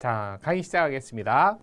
자, 강의 시작하겠습니다.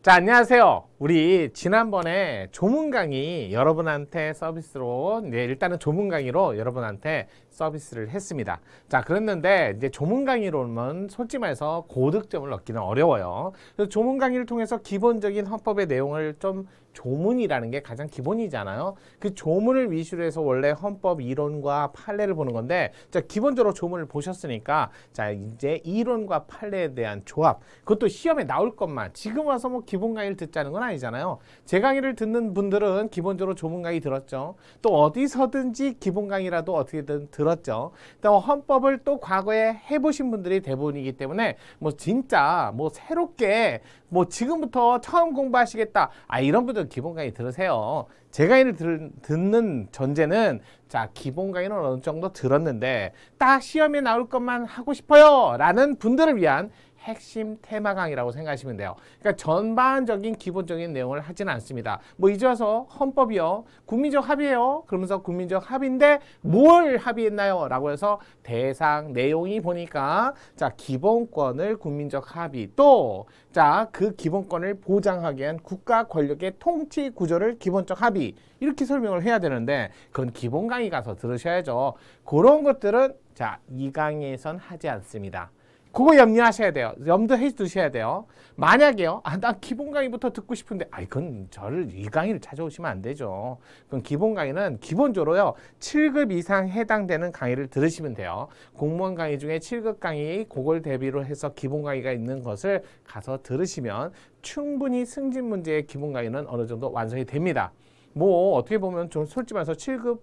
자, 안녕하세요. 우리 지난번에 조문 강의 여러분한테 서비스로, 일단은 조문 강의로 여러분한테 서비스를 했습니다. 자, 그랬는데 이제 조문 강의로는 솔직히 말해서 고득점을 얻기는 어려워요. 그래서 조문 강의를 통해서 기본적인 헌법의 내용을 좀 조문이라는 게 가장 기본이잖아요. 그 조문을 위주로 해서 원래 헌법 이론과 판례를 보는 건데, 자, 기본적으로 조문을 보셨으니까, 자, 이제 이론과 판례에 대한 조합, 그것도 시험에 나올 것만, 지금 와서 뭐 기본 강의를 듣자는 건 아니잖아요. 제 강의를 듣는 분들은 기본적으로 조문 강의 들었죠. 또 어디서든지 기본 강의라도 어떻게든 들었죠. 또 헌법을 또 과거에 해보신 분들이 대부분이기 때문에 뭐 진짜 뭐 새롭게 뭐 지금부터 처음 공부하시겠다, 이런 분들 기본 강의 들으세요. 제 강의를 듣는 전제는, 자, 기본 강의는 어느 정도 들었는데 딱 시험에 나올 것만 하고 싶어요 라는 분들을 위한 핵심 테마 강의라고 생각하시면 돼요. 그러니까 전반적인 기본적인 내용을 하지는 않습니다. 뭐 이제 와서 헌법이요, 국민적 합의예요. 그러면서 국민적 합의인데 뭘 합의했나요? 라고 해서 대상 내용이 보니까, 자, 기본권을 국민적 합의, 또 자, 그 기본권을 보장하기 위한 국가 권력의 통치 구조를 기본적 합의, 이렇게 설명을 해야 되는데 그건 기본 강의 가서 들으셔야죠. 그런 것들은 자, 이 강의에선 하지 않습니다. 그거 염려하셔야 돼요. 염두해 두셔야 돼요. 만약에요, 나 기본 강의부터 듣고 싶은데, 그건 이 강의를 찾아오시면 안 되죠. 그건 기본 강의는 기본적으로요, 7급 이상 해당되는 강의를 들으시면 돼요. 공무원 강의 중에 7급 강의, 그걸 대비로 해서 기본 강의가 있는 것을 가서 들으시면 충분히 승진 문제의 기본 강의는 어느 정도 완성이 됩니다. 뭐 어떻게 보면 좀 솔직히 말해서 7급,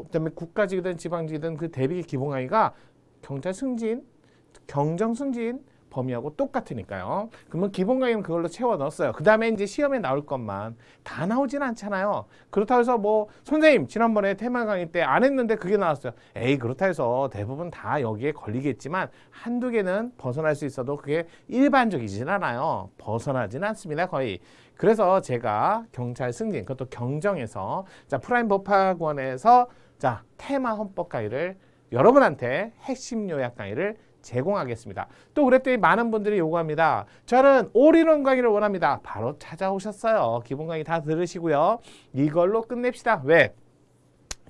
그다음에 국가직이든 지방직이든 그 대비 기본 강의가 경찰 승진, 경정 승진 범위하고 똑같으니까요. 그러면 기본 강의는 그걸로 채워 넣었어요. 그 다음에 이제 시험에 나올 것만, 다 나오진 않잖아요. 그렇다고 해서 뭐 선생님 지난번에 테마 강의 때 안 했는데 그게 나왔어요. 그렇다 해서 대부분 다 여기에 걸리겠지만 한두 개는 벗어날 수 있어도 그게 일반적이진 않아요. 벗어나진 않습니다, 거의. 그래서 제가 경찰 승진, 그것도 경정에서, 자, 프라임 법학원에서, 자, 테마 헌법 강의를 여러분한테 핵심 요약 강의를 제공하겠습니다. 또 그랬더니 많은 분들이 요구합니다. 저는 올인원 강의를 원합니다. 바로 찾아오셨어요. 기본 강의 다 들으시고요. 이걸로 끝냅시다. 왜?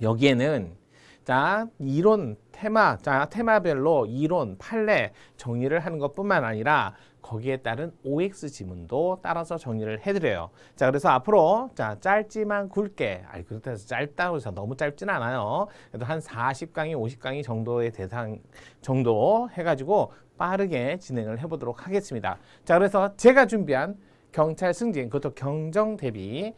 여기에는, 자, 이론, 테마, 자, 테마별로 이론, 판례 정리를 하는 것뿐만 아니라 거기에 따른 OX 지문도 따라서 정리를 해드려요. 자, 그래서 앞으로, 자, 짧지만 굵게, 그렇다고 해서 짧다고 해서 너무 짧진 않아요. 그래도 한 40강의, 50강의 정도의 대상 정도 해가지고 빠르게 진행을 해보도록 하겠습니다. 자, 그래서 제가 준비한 경찰 승진, 그것도 경정 대비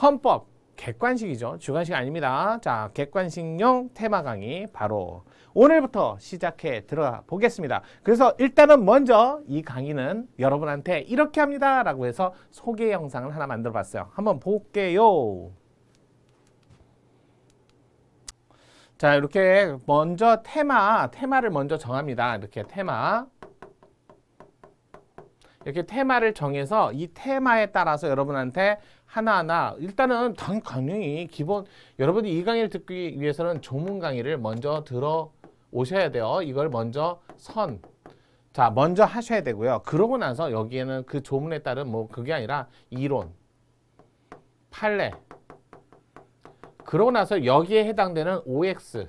헌법, 객관식이죠. 주관식 아닙니다. 자, 객관식용 테마 강의 바로 오늘부터 시작해 들어가 보겠습니다. 그래서 일단은 먼저 이 강의는 여러분한테 이렇게 합니다 라고 해서 소개 영상을 하나 만들어 봤어요. 한번 볼게요. 자, 이렇게 먼저 테마를 먼저 정합니다. 이렇게 이렇게 테마를 정해서 이 테마에 따라서 여러분한테 하나하나, 일단은 당연히 기본, 여러분이 이 강의를 듣기 위해서는 조문 강의를 먼저 들어오셔야 돼요. 이걸 먼저 자, 먼저 하셔야 되고요. 그러고 나서 여기에는 그 조문에 따른 뭐 그게 아니라 이론, 판례, 그러고 나서 여기에 해당되는 OX,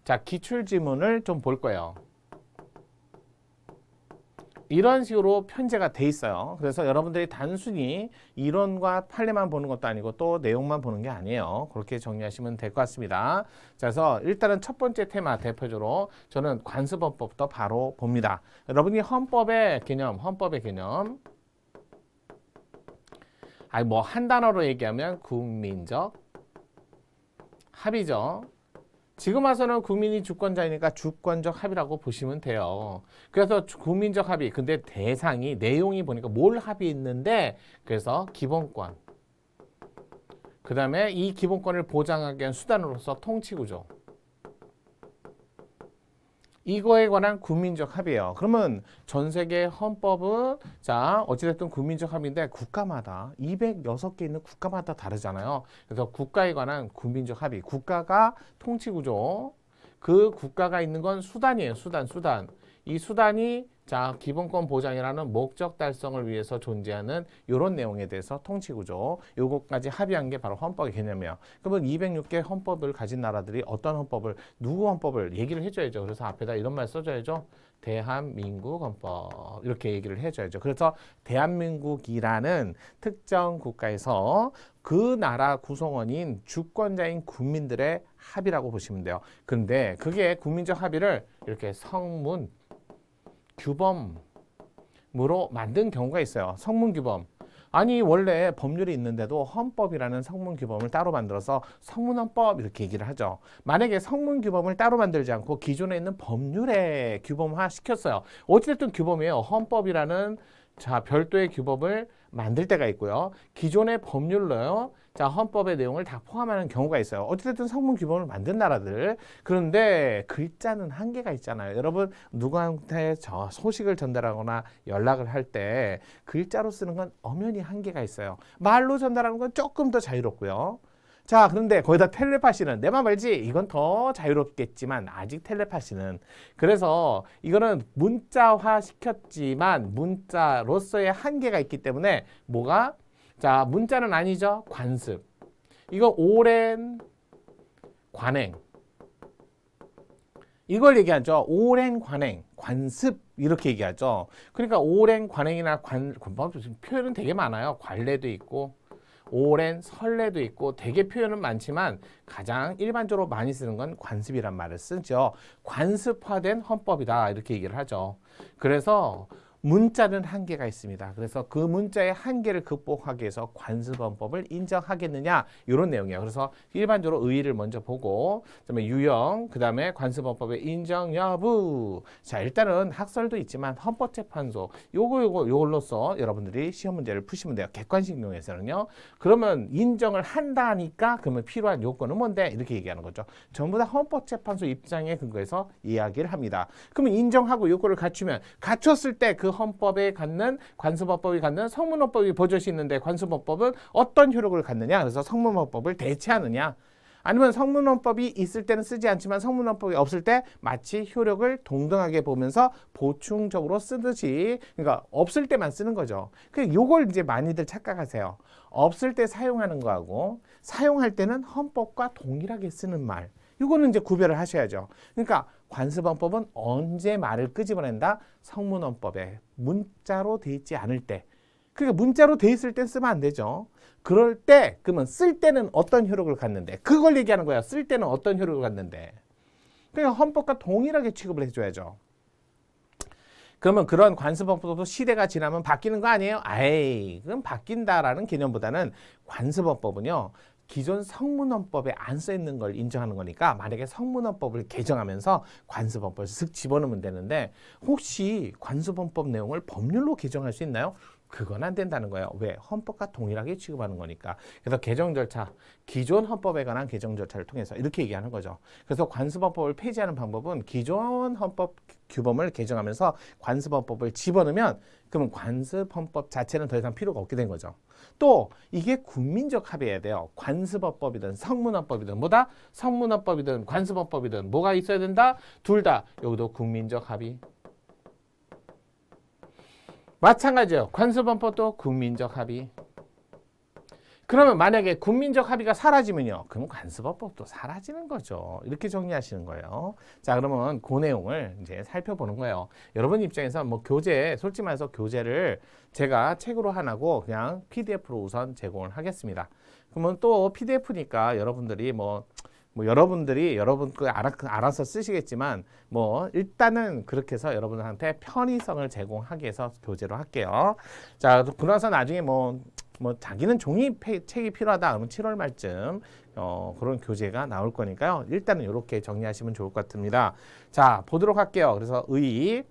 자, 기출지문을 좀 볼 거예요. 이런 식으로 편제가 돼 있어요. 그래서 여러분들이 단순히 이론과 판례만 보는 것도 아니고 또 내용만 보는 게 아니에요. 그렇게 정리하시면 될 것 같습니다. 자, 그래서 일단은 첫 번째 테마 대표적으로 저는 관습헌법부터 바로 봅니다. 여러분이 헌법의 개념, 뭐 한 단어로 얘기하면 국민적 합의죠. 지금 와서는 국민이 주권자이니까 주권적 합의라고 보시면 돼요. 그래서 국민적 합의, 근데 대상이, 내용이 보니까 뭘 합의했는데, 그래서 기본권, 그 다음에 이 기본권을 보장하기 위한 수단으로서 통치구조, 이거에 관한 국민적 합의예요. 그러면 전 세계 헌법은, 자, 어찌됐든 국민적 합의인데 국가마다 206개 있는 국가마다 다르잖아요. 그래서 국가에 관한 국민적 합의, 국가가 통치구조, 그 국가가 있는 건 수단이에요. 수단. 이 수단이 자, 기본권 보장이라는 목적 달성을 위해서 존재하는 이런 내용에 대해서 통치구조, 요것까지 합의한 게 바로 헌법의 개념이에요. 그러면 206개 헌법을 가진 나라들이 어떤 헌법을, 누구 헌법을 얘기를 해줘야죠. 그래서 앞에다 이런 말 써줘야죠. 대한민국 헌법 이렇게 얘기를 해줘야죠. 그래서 대한민국이라는 특정 국가에서 그 나라 구성원인 주권자인 국민들의 합의라고 보시면 돼요. 근데 그게 국민적 합의를 이렇게 성문 규범으로 만든 경우가 있어요. 성문 규범. 아니 원래 법률이 있는데도 헌법이라는 성문 규범을 따로 만들어서 성문헌법 이렇게 얘기를 하죠. 만약에 성문 규범을 따로 만들지 않고 기존에 있는 법률에 규범화 시켰어요. 어찌됐든 규범이에요. 헌법이라는 자 별도의 규범을 만들 때가 있고요. 기존의 법률로요. 자 헌법의 내용을 다 포함하는 경우가 있어요. 어찌됐든 성문 규범을 만든 나라들. 그런데 글자는 한계가 있잖아요. 여러분 누구한테 저 소식을 전달하거나 연락을 할 때 글자로 쓰는 건 엄연히 한계가 있어요. 말로 전달하는 건 조금 더 자유롭고요. 자 그런데 거기다 텔레파시는 내 맘 알지? 이건 더 자유롭겠지만 아직 텔레파시는 그래서 이거는 문자화 시켰지만 문자로서의 한계가 있기 때문에 뭐가? 자 문자는 아니죠. 관습. 이거 오랜 관행. 이걸 얘기하죠. 오랜 관행, 관습 이렇게 얘기하죠. 그러니까 오랜 관행이나 표현은 되게 많아요. 관례도 있고 오랜 선례도 있고 되게 표현은 많지만 가장 일반적으로 많이 쓰는 건 관습이란 말을 쓰죠. 관습화된 헌법이다 이렇게 얘기를 하죠. 그래서 문자는 한계가 있습니다. 그래서 그 문자의 한계를 극복하기 위해서 관습헌법을 인정하겠느냐 이런 내용이에요. 그래서 일반적으로 의의를 먼저 보고 그다음에 유형, 그다음에 관습헌법의 인정 여부. 자 일단은 학설도 있지만 헌법재판소 요걸로써 여러분들이 시험 문제를 푸시면 돼요. 객관식용에서는요. 그러면 인정을 한다니까 그러면 필요한 요건은 뭔데? 이렇게 얘기하는 거죠. 전부 다 헌법재판소 입장에 근거해서 이야기를 합니다. 그러면 인정하고 요건을 갖췄을 때 그 헌법에 갖는 관습헌법이 갖는 성문헌법이 버젓이 있는데 관습헌법은 어떤 효력을 갖느냐? 그래서 성문헌법을 대체하느냐? 아니면 성문헌법이 있을 때는 쓰지 않지만 성문헌법이 없을 때 마치 효력을 동등하게 보면서 보충적으로 쓰듯이 그러니까 없을 때만 쓰는 거죠. 그 요걸 이제 많이들 착각하세요. 없을 때 사용하는 거하고 사용할 때는 헌법과 동일하게 쓰는 말. 이거는 이제 구별을 하셔야죠. 그러니까 관습헌법은 언제 말을 끄집어낸다? 성문헌법에 문자로 돼 있지 않을 때. 그러니까 문자로 돼 있을 때 쓰면 안 되죠. 그럴 때 그러면 쓸 때는 어떤 효력을 갖는데 그걸 얘기하는 거야. 쓸 때는 어떤 효력을 갖는데. 그러니까 헌법과 동일하게 취급을 해줘야죠. 그러면 그런 관습헌법도 시대가 지나면 바뀌는 거 아니에요? 아이, 그럼 바뀐다라는 개념보다는 관습헌법은요. 기존 성문헌법에 안 써있는 걸 인정하는 거니까 만약에 성문헌법을 개정하면서 관습헌법을 쓱 집어넣으면 되는데 혹시 관습헌법 내용을 법률로 개정할 수 있나요? 그건 안 된다는 거예요. 왜? 헌법과 동일하게 취급하는 거니까. 그래서 개정 절차, 기존 헌법에 관한 개정 절차를 통해서 이렇게 얘기하는 거죠. 그래서 관습헌법을 폐지하는 방법은 기존 헌법 규범을 개정하면서 관습헌법을 집어넣으면 그러면 관습헌법 자체는 더 이상 필요가 없게 된 거죠. 또 이게 국민적 합의해야 돼요. 관습헌법이든 성문헌법이든 뭐다? 성문헌법이든 관습헌법이든 뭐가 있어야 된다? 둘 다. 여기도 국민적 합의. 마찬가지예요. 관습헌법도 국민적 합의. 그러면 만약에 국민적 합의가 사라지면요. 그럼 관습헌법도 사라지는 거죠. 이렇게 정리하시는 거예요. 자, 그러면 그 내용을 이제 살펴보는 거예요. 여러분 입장에서 뭐 교재, 솔직히 말해서 교재를 제가 책으로 안 하고 그냥 PDF로 우선 제공을 하겠습니다. 그러면 또 PDF니까 여러분들이 여러분들이 여러분 그 알아서 쓰시겠지만 뭐 일단은 그렇게 해서 여러분한테 편의성을 제공하기 위해서 교재로 할게요. 자, 그러고 나서 나중에 뭐 자기는 종이 책이 필요하다 그러면 7월 말쯤 그런 교재가 나올 거니까요. 일단은 이렇게 정리하시면 좋을 것 같습니다. 자, 보도록 할게요. 그래서 의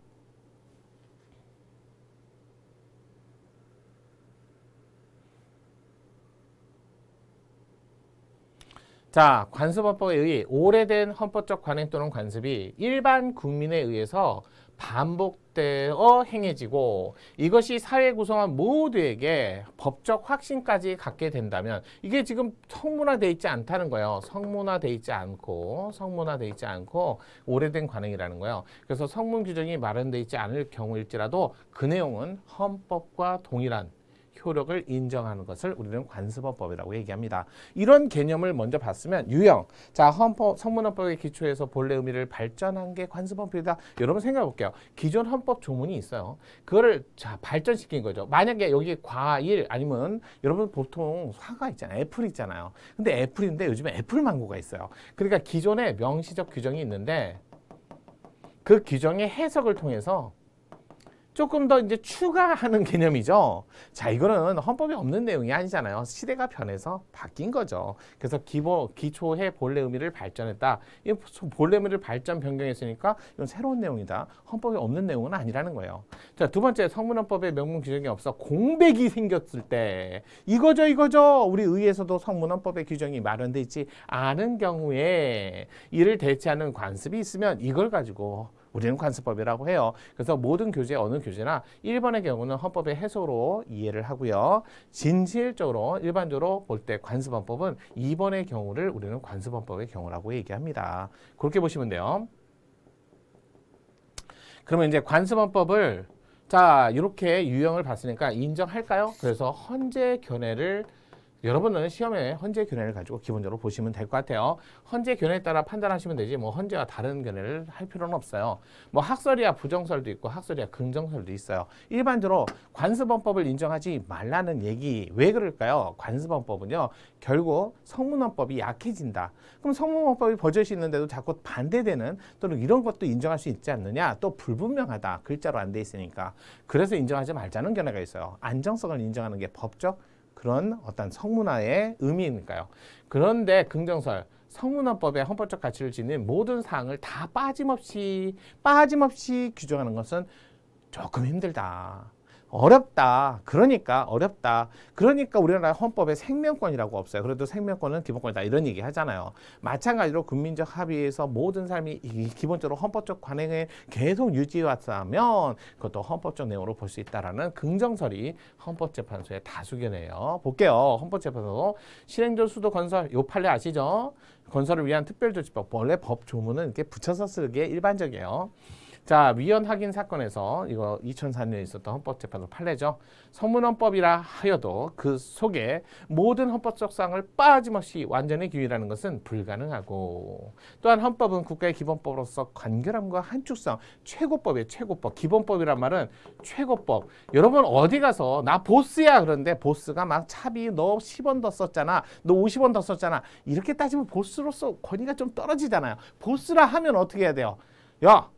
자, 관습헌법에 의해 오래된 헌법적 관행 또는 관습이 일반 국민에 의해서 반복되어 행해지고 이것이 사회 구성원 모두에게 법적 확신까지 갖게 된다면 이게 지금 성문화되어 있지 않다는 거예요. 성문화되어 있지 않고 오래된 관행이라는 거예요. 그래서 성문 규정이 마련되어 있지 않을 경우일지라도 그 내용은 헌법과 동일한 효력을 인정하는 것을 우리는 관습헌법이라고 얘기합니다. 이런 개념을 먼저 봤으면 유형, 자 헌법, 성문헌법의 기초에서 본래 의미를 발전한 게 관습헌법이다. 여러분 생각해 볼게요. 기존 헌법 조문이 있어요. 그거를 자 발전시킨 거죠. 만약에 여기 과일 아니면 여러분 보통 사과 있잖아요. 애플 있잖아요. 근데 애플인데 요즘에 애플 망고가 있어요. 그러니까 기존에 명시적 규정이 있는데 그 규정의 해석을 통해서 조금 더 이제 추가하는 개념이죠. 자, 이거는 헌법에 없는 내용이 아니잖아요. 시대가 변해서 바뀐 거죠. 그래서 기초의 본래 의미를 발전했다. 이 본래 의미를 발전 변경했으니까 이건 새로운 내용이다. 헌법에 없는 내용은 아니라는 거예요. 자, 두 번째, 성문헌법에 명문 규정이 없어 공백이 생겼을 때 이거죠. 우리 의회에서도 성문헌법의 규정이 마련돼 있지 않은 경우에 이를 대체하는 관습이 있으면 이걸 가지고 우리는 관습법이라고 해요. 그래서 모든 교재, 어느 교재나 1번의 경우는 헌법의 해소로 이해를 하고요. 진실적으로 일반적으로 볼 때 관습헌법은 2번의 경우를 우리는 관습헌법의 경우라고 얘기합니다. 그렇게 보시면 돼요. 그러면 이제 관습헌법을 자 이렇게 유형을 봤으니까 인정할까요? 그래서 헌재 견해를 여러분은 시험에 헌재 견해를 가지고 기본적으로 보시면 될 것 같아요. 헌재 견해에 따라 판단하시면 되지 뭐 헌재와 다른 견해를 할 필요는 없어요. 뭐 학설이야 부정설도 있고 학설이야 긍정설도 있어요. 일반적으로 관습헌법을 인정하지 말라는 얘기 왜 그럴까요? 관습헌법은요 결국 성문헌법이 약해진다. 그럼 성문헌법이 버젓이 있는데도 자꾸 반대되는 또는 이런 것도 인정할 수 있지 않느냐? 또 불분명하다. 글자로 안 돼 있으니까. 그래서 인정하지 말자는 견해가 있어요. 안정성을 인정하는 게 법적 그런 어떤 성문화의 의미니까요. 그런데 긍정설, 성문헌법의 헌법적 가치를 지닌 모든 사항을 다 빠짐없이 규정하는 것은 조금 힘들다. 어렵다. 그러니까 어렵다. 그러니까 우리나라 헌법에 생명권이라고 없어요. 그래도 생명권은 기본권이다. 이런 얘기 하잖아요. 마찬가지로 국민적 합의에서 모든 삶이 기본적으로 헌법적 관행을 계속 유지해왔다면 그것도 헌법적 내용으로 볼 수 있다라는 긍정설이 헌법재판소의 다수견이에요. 볼게요. 헌법재판소 실행적 수도 건설 요 판례 아시죠? 건설을 위한 특별조치법. 원래 법 조문은 이렇게 붙여서 쓰기에 일반적이에요. 자, 위헌 확인 사건에서 이거 2004년에 있었던 헌법재판소 판례죠. 성문헌법이라 하여도 그 속에 모든 헌법적 사항을 빠짐없이 완전히 규율하는 것은 불가능하고 또한 헌법은 국가의 기본법으로서 간결함과 한축성, 최고법이에요. 최고법. 기본법이란 말은 최고법. 여러분 어디 가서 나 보스야 그런데 보스가 막 차비 너 10원 더 썼잖아. 너 50원 더 썼잖아. 이렇게 따지면 보스로서 권위가 좀 떨어지잖아요. 보스라 하면 어떻게 해야 돼요? 야!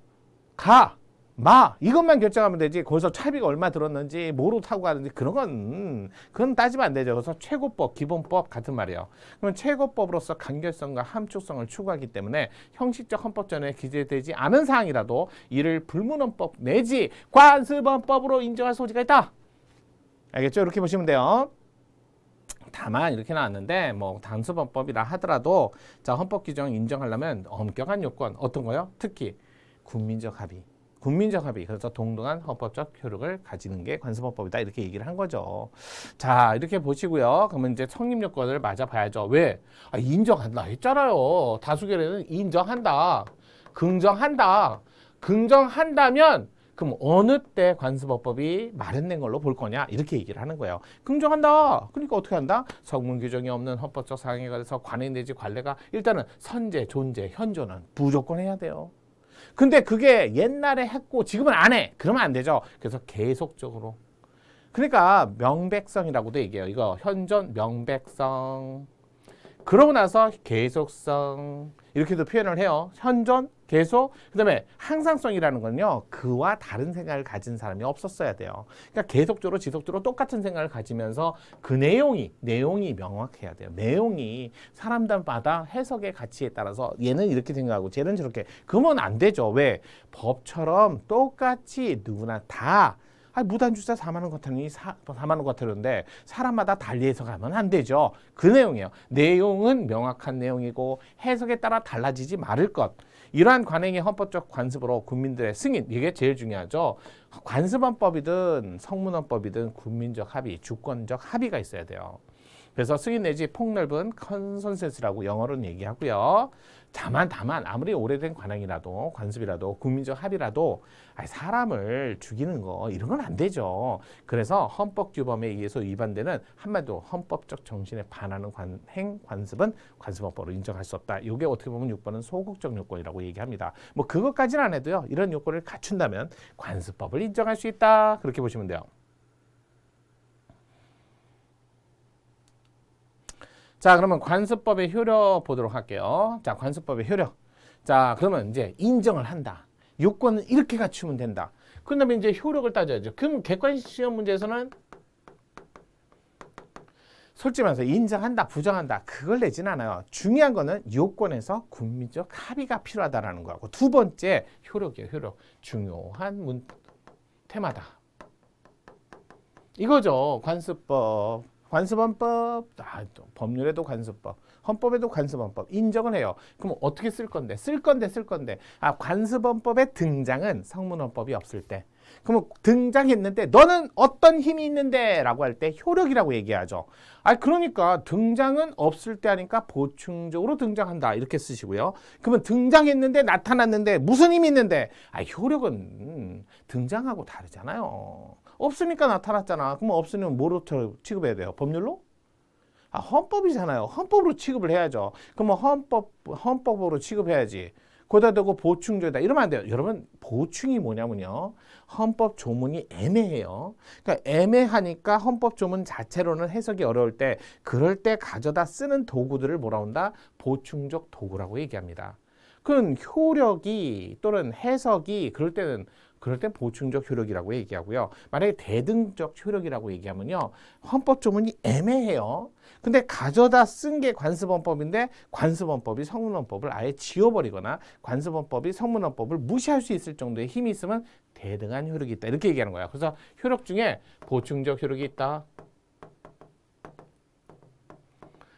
가, 마 이것만 결정하면 되지 거기서 차비가 얼마 들었는지 뭐로 타고 가는지 그건 따지면 안 되죠. 그래서 최고법, 기본법 같은 말이에요. 그러면 최고법으로서 간결성과 함축성을 추구하기 때문에 형식적 헌법전에 기재되지 않은 사항이라도 이를 불문헌법 내지 관습헌법으로 인정할 소지가 있다. 알겠죠? 이렇게 보시면 돼요. 다만 이렇게 나왔는데 뭐 관습헌법이라 하더라도 자 헌법 규정 인정하려면 엄격한 요건 어떤 거요? 특히 국민적 합의. 그래서 동등한 헌법적 효력을 가지는 게 관습헌법이다. 이렇게 얘기를 한 거죠. 자, 이렇게 보시고요. 그러면 이제 성립 요건을 맞아봐야죠. 왜? 인정한다 했잖아요. 다수결에는 인정한다. 긍정한다면 그럼 어느 때 관습헌법이 마련된 걸로 볼 거냐? 이렇게 얘기를 하는 거예요. 긍정한다. 그러니까 어떻게 한다? 성문 규정이 없는 헌법적 사항에 관해서 관행 내지 관례가 일단은 선제, 존재, 현존은 무조건 해야 돼요. 근데 그게 옛날에 했고 지금은 안 해. 그러면 안 되죠. 그래서 계속적으로. 그러니까 명백성이라고도 얘기해요. 이거 현존 명백성. 그러고 나서 계속성. 이렇게도 표현을 해요. 현존, 계속, 그 다음에 항상성이라는 건요. 그와 다른 생각을 가진 사람이 없었어야 돼요. 그러니까 계속적으로 지속적으로 똑같은 생각을 가지면서 그 내용이 명확해야 돼요. 내용이 사람들마다 해석의 가치에 따라서 얘는 이렇게 생각하고 쟤는 저렇게. 그러면 안 되죠. 왜? 법처럼 똑같이 누구나 다 무단주차 4만 원 과태료니 4만 원 과태료인데 사람마다 달리 해석하면 안 되죠. 그 내용이에요. 내용은 명확한 내용이고 해석에 따라 달라지지 말을 것. 이러한 관행의 헌법적 관습으로 국민들의 승인, 이게 제일 중요하죠. 관습헌법이든 성문헌법이든 국민적 합의, 주권적 합의가 있어야 돼요. 그래서 승인 내지 폭넓은 컨센서스라고 영어로는 얘기하고요. 다만 아무리 오래된 관행이라도 관습이라도 국민적 합의라도 사람을 죽이는 거 이런 건 안 되죠. 그래서 헌법 규범에 의해서 위반되는 한마디로 헌법적 정신에 반하는 관습은 관습헌법으로 인정할 수 없다. 이게 어떻게 보면 6번은 소극적 요건이라고 얘기합니다. 뭐 그것까지는 안 해도요. 이런 요건을 갖춘다면 관습법을 인정할 수 있다. 그렇게 보시면 돼요. 자, 그러면 관습법의 효력 보도록 할게요. 자, 관습법의 효력. 자, 그러면 이제 인정을 한다. 요건은 이렇게 갖추면 된다. 그다음에 이제 효력을 따져야죠. 그럼 객관식 시험 문제에서는 솔직히 말해서 인정한다, 부정한다 그걸 내진 않아요. 중요한 거는 요건에서 국민적 합의가 필요하다라는 거하고 두 번째 효력이에요. 효력. 중요한 테마다. 이거죠. 관습법. 관습헌법, 법률에도 관습법, 헌법에도 관습헌법 인정을 해요. 그럼 어떻게 쓸 건데? 쓸 건데. 관습헌법의 등장은 성문헌법이 없을 때. 그럼 등장했는데 너는 어떤 힘이 있는데? 라고 할 때 효력이라고 얘기하죠. 그러니까 등장은 없을 때 하니까 보충적으로 등장한다. 이렇게 쓰시고요. 그러면 등장했는데 나타났는데 무슨 힘이 있는데? 효력은 등장하고 다르잖아요. 없으니까 나타났잖아. 그럼 없으면 뭐로 취급해야 돼요? 법률로? 헌법이잖아요. 헌법으로 취급을 해야죠. 그러면 헌법으로 취급해야지. 거기다 대고 보충조이다. 이러면 안 돼요. 여러분 보충이 뭐냐면요. 헌법 조문이 애매해요. 그러니까 애매하니까 헌법 조문 자체로는 해석이 어려울 때 그럴 때 가져다 쓰는 도구들을 뭐라 한다? 보충적 도구라고 얘기합니다. 그건 효력이 또는 해석이 그럴 땐 보충적 효력이라고 얘기하고요. 만약에 대등적 효력이라고 얘기하면요. 헌법 조문이 애매해요. 근데 가져다 쓴 게 관습헌법인데 관습헌법이 성문헌법을 아예 지워버리거나 관습헌법이 성문헌법을 무시할 수 있을 정도의 힘이 있으면 대등한 효력이 있다. 이렇게 얘기하는 거야. 그래서 효력 중에 보충적 효력이 있다.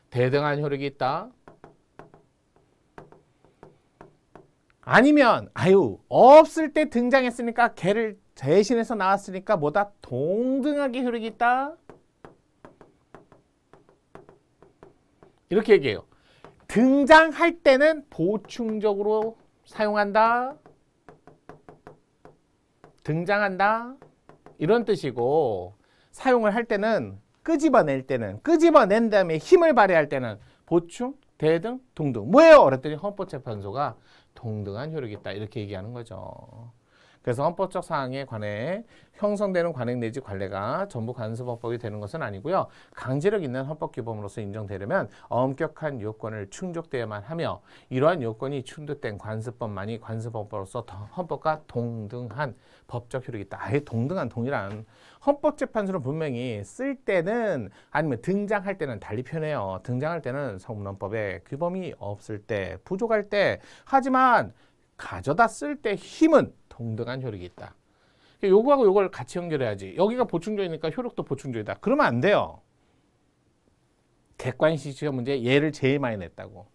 대등한 효력이 있다. 아니면 없을 때 등장했으니까 걔를 대신해서 나왔으니까 뭐다? 동등하게 효력이 있다. 이렇게 얘기해요. 등장할 때는 보충적으로 사용한다. 등장한다. 이런 뜻이고 사용을 할 때는 끄집어낸 다음에 힘을 발휘할 때는 보충, 대등, 동등. 뭐예요? 그랬더니 헌법재판소가 동등한 효력이 있다. 이렇게 얘기하는 거죠. 그래서 헌법적 사항에 관해 형성되는 관행 내지 관례가 전부 관습헌법이 되는 것은 아니고요. 강제력 있는 헌법 규범으로서 인정되려면 엄격한 요건을 충족되어야만 하며 이러한 요건이 충족된 관습법만이 관습헌법으로서 헌법과 동등한 법적 효력이 있다. 아예 동등한 동일한 헌법재판소는 분명히 쓸 때는 아니면 등장할 때는 달리 표현해요. 등장할 때는 성문헌법에 규범이 없을 때, 부족할 때 하지만 가져다 쓸 때 힘은 동등한 효력이 있다. 요거하고 요걸 같이 연결해야지. 여기가 보충조이니까 효력도 보충조이다. 그러면 안 돼요. 객관식 시험 문제 얘를 제일 많이 냈다고.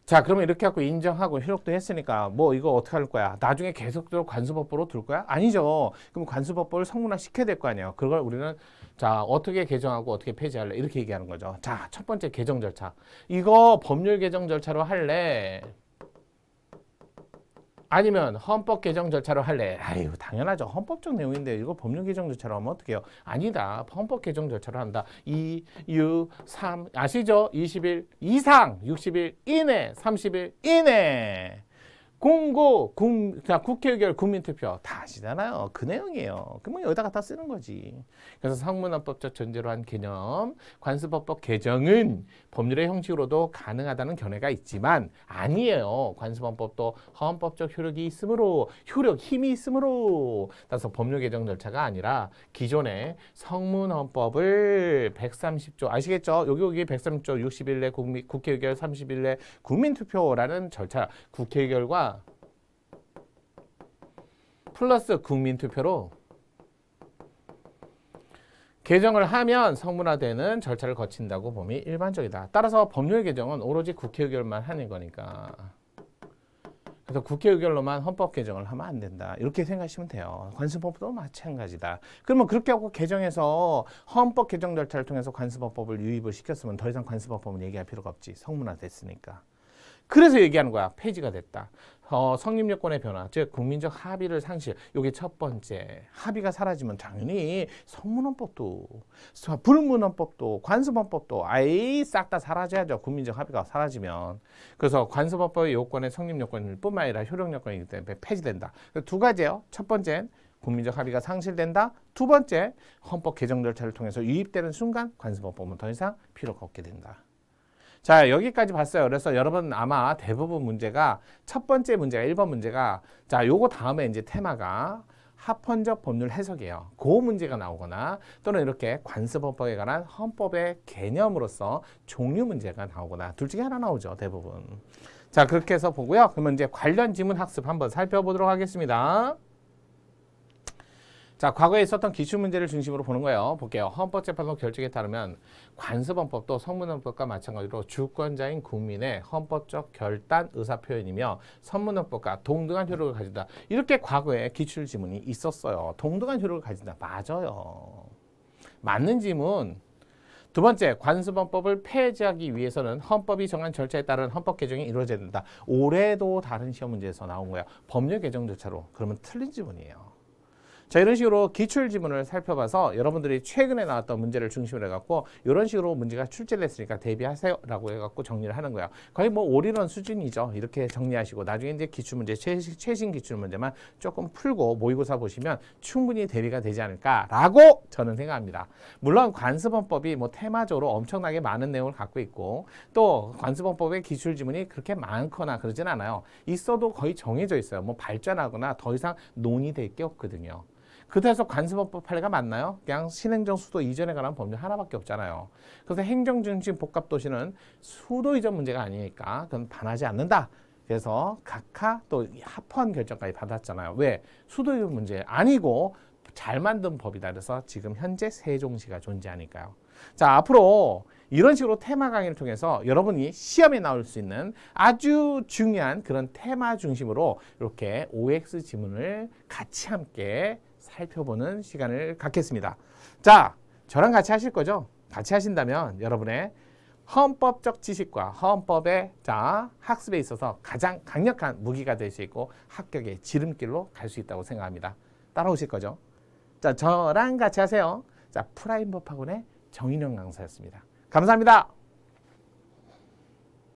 자, 그러면 이렇게 갖고 인정하고 효력도 했으니까 뭐 이거 어떻게 할 거야? 나중에 계속적으로 관습법으로 둘 거야? 아니죠. 그럼 관습법을 성문화 시켜야 될 거 아니에요. 그걸 우리는 자, 어떻게 개정하고 어떻게 폐지할래? 이렇게 얘기하는 거죠. 자, 첫 번째 개정 절차. 이거 법률 개정 절차로 할래? 아니면 헌법 개정 절차로 할래? 당연하죠. 헌법적 내용인데 이거 법률 개정 절차로 하면 어떡해요? 아니다. 헌법 개정 절차로 한다. 2, 6, 3 아시죠? 20일 이상, 60일 이내, 30일 이내. 공고, 국회의결, 국민투표 다 아시잖아요. 그 내용이에요. 그러면 여기다 갖다 쓰는 거지. 그래서 성문헌법적 전제로 한 개념, 관습헌법 개정은 법률의 형식으로도 가능하다는 견해가 있지만 아니에요. 관습헌법도 헌법적 효력이 있으므로, 힘이 있으므로 따라서 법률 개정 절차가 아니라 기존의 성문헌법을 130조, 아시겠죠? 여기 130조 60일 내 국회의결 30일 내 국민투표라는 절차, 국회의결과 플러스 국민투표로 개정을 하면 성문화되는 절차를 거친다고 봄이 일반적이다. 따라서 법률 개정은 오로지 국회 의결만 하는 거니까. 그래서 국회 의결로만 헌법 개정을 하면 안 된다. 이렇게 생각하시면 돼요. 관습법도 마찬가지다. 그러면 그렇게 하고 개정해서 헌법 개정 절차를 통해서 관습법을 유입을 시켰으면 더 이상 관습법은 얘기할 필요가 없지. 성문화 됐으니까. 그래서 얘기하는 거야. 폐지가 됐다. 성립요건의 변화, 즉 국민적 합의를 상실. 이게 첫 번째. 합의가 사라지면 당연히 성문헌법도, 불문헌법도, 관습헌법도 아예 싹 다 사라져야죠. 국민적 합의가 사라지면. 그래서 관습헌법의 요건의 성립요건일 뿐만 아니라 효력요건이기 때문에 폐지된다. 두 가지예요. 첫 번째는 국민적 합의가 상실된다. 두 번째, 헌법 개정 절차를 통해서 유입되는 순간 관습헌법은 더 이상 필요가 없게 된다. 자, 여기까지 봤어요. 그래서 여러분 아마 대부분 문제가 첫 번째 문제가 1번 문제가 자, 요거 다음에 이제 테마가 합헌적 법률 해석이에요. 그 문제가 나오거나 또는 이렇게 관습헌법에 관한 헌법의 개념으로서 종류 문제가 나오거나 둘 중에 하나 나오죠. 대부분. 자, 그렇게 해서 보고요. 그러면 이제 관련 지문 학습 한번 살펴보도록 하겠습니다. 자, 과거에 있었던 기출문제를 중심으로 보는 거예요. 볼게요. 헌법재판소 결정에 따르면 관습헌법도 성문헌법과 마찬가지로 주권자인 국민의 헌법적 결단 의사표현이며 선문헌법과 동등한 효력을 가진다. 이렇게 과거에 기출지문이 있었어요. 동등한 효력을 가진다. 맞아요. 맞는 지문. 두 번째, 관습헌법을 폐지하기 위해서는 헌법이 정한 절차에 따른 헌법 개정이 이루어져야 된다. 올해도 다른 시험 문제에서 나온 거예요. 법률 개정 절차로. 그러면 틀린 지문이에요. 자, 이런 식으로 기출지문을 살펴봐서 여러분들이 최근에 나왔던 문제를 중심으로 해갖고 이런 식으로 문제가 출제를 했으니까 대비하세요 라고 해갖고 정리를 하는 거예요. 거의 뭐 올인원 수준이죠. 이렇게 정리하시고 나중에 이제 기출문제, 최신 기출문제만 조금 풀고 모의고사 보시면 충분히 대비가 되지 않을까라고 저는 생각합니다. 물론 관습헌법이 뭐 테마적으로 엄청나게 많은 내용을 갖고 있고 또 관습헌법의 기출지문이 그렇게 많거나 그러진 않아요. 있어도 거의 정해져 있어요. 뭐 발전하거나 더 이상 논의될 게 없거든요. 그래서 관습헌법 판례가 맞나요? 그냥 신행정 수도 이전에 관한 법률 하나밖에 없잖아요. 그래서 행정중심 복합도시는 수도 이전 문제가 아니니까 그건 반하지 않는다. 그래서 각하 또 합헌 결정까지 받았잖아요. 왜? 수도 이전 문제 아니고 잘 만든 법이다. 그래서 지금 현재 세종시가 존재하니까요. 자, 앞으로 이런 식으로 테마 강의를 통해서 여러분이 시험에 나올 수 있는 아주 중요한 그런 테마 중심으로 이렇게 OX 지문을 같이 함께 살펴보는 시간을 갖겠습니다. 자, 저랑 같이 하실 거죠? 같이 하신다면 여러분의 헌법적 지식과 헌법의 학습에 있어서 가장 강력한 무기가 될 수 있고 합격의 지름길로 갈 수 있다고 생각합니다. 따라오실 거죠? 자, 저랑 같이 하세요. 자, 프라임법학원의 정인영 강사였습니다. 감사합니다.